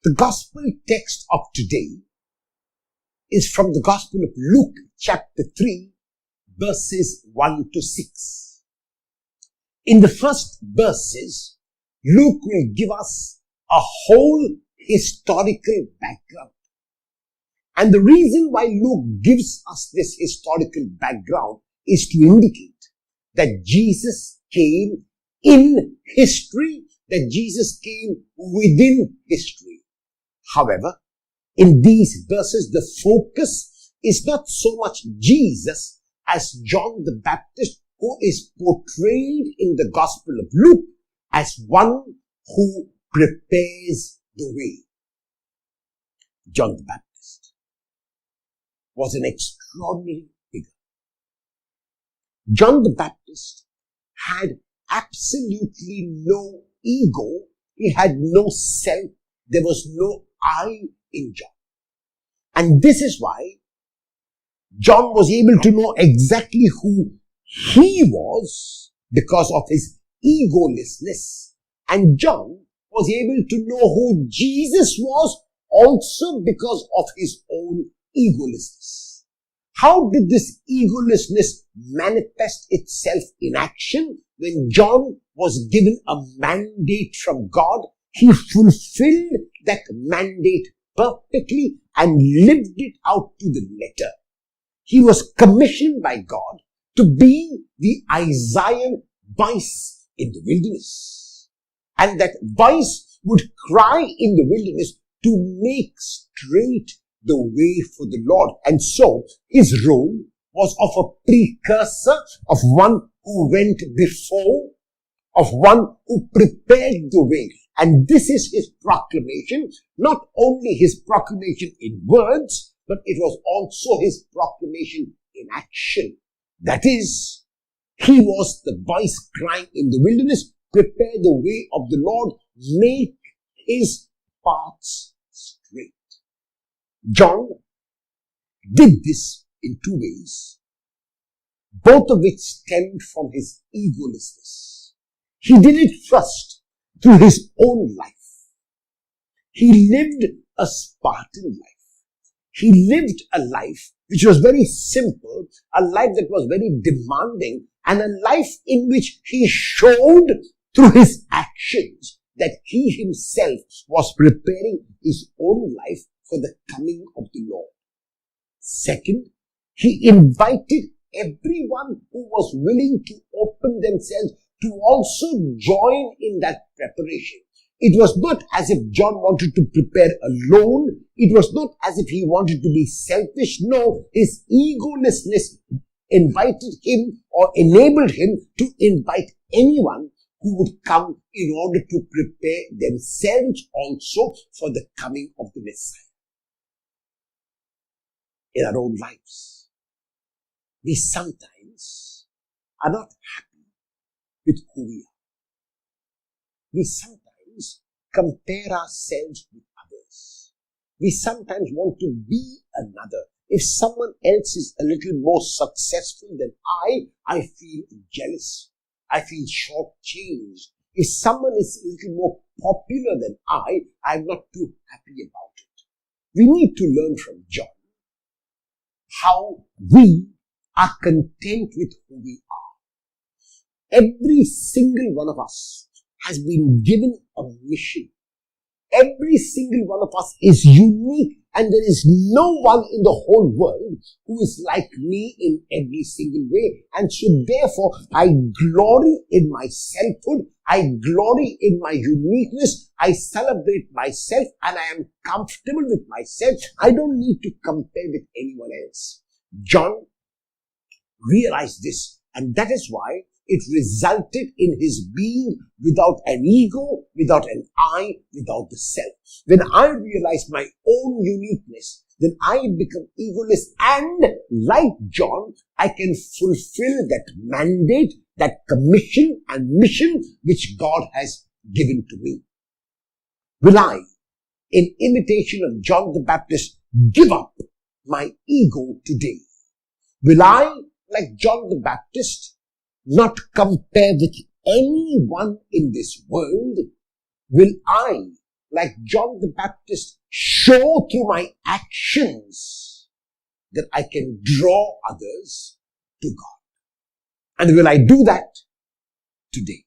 The gospel text of today is from the Gospel of Luke chapter 3 verses 1 to 6. In the first verses, Luke will give us a whole historical background. And the reason why Luke gives us this historical background is to indicate that Jesus came in history, that Jesus came within history. However, in these verses, the focus is not so much Jesus as John the Baptist, who is portrayed in the Gospel of Luke as one who prepares the way. John the Baptist was an extraordinary figure. John the Baptist had absolutely no ego. He had no self. There was no I in John. And this is why John was able to know exactly who he was because of his egolessness. And John was able to know who Jesus was also because of his own egolessness. How did this egolessness manifest itself in action? When John was given a mandate from God, he fulfilled that mandate perfectly and lived it out to the letter. He was commissioned by God to be the Isaiah voice in the wilderness. And that voice would cry in the wilderness to make straight the way for the Lord. And so his role was of a precursor, of one who went before, of one who prepared the way. And this is his proclamation, not only his proclamation in words, but it was also his proclamation in action. That is, he was the voice crying in the wilderness, prepare the way of the Lord, make his paths straight. John did this in two ways, both of which stemmed from his egolessness. He did it first through his own life. He lived a Spartan life. He lived a life which was very simple, a life that was very demanding, and a life in which he showed through his actions that he himself was preparing his own life for the coming of the Lord. Second, he invited everyone who was willing to open themselves to also join in that preparation. It was not as if John wanted to prepare alone. It was not as if he wanted to be selfish. No, his egolessness invited him or enabled him to invite anyone who would come in order to prepare themselves also for the coming of the Messiah. In our own lives, we sometimes are not happy with who we are. We sometimes compare ourselves with others. We sometimes want to be another. If someone else is a little more successful than I feel jealous. I feel shortchanged. If someone is a little more popular than I'm not too happy about it. We need to learn from John how we are content with who we are. Every single one of us has been given a mission. Every single one of us is unique, and there is no one in the whole world who is like me in every single way. And so therefore, I glory in my selfhood. I glory in my uniqueness. I celebrate myself, and I am comfortable with myself. I don't need to compare with anyone else. John realized this, and that is why it resulted in his being without an ego, without an I, without the self. When I realize my own uniqueness, then I become egoless, and like John, I can fulfill that mandate, that commission and mission which God has given to me. Will I, in imitation of John the Baptist, give up my ego today? Will I, like John the Baptist, not compare with anyone in this world? Will I like John the Baptist, show through my actions that I can draw others to God? And will I do that today?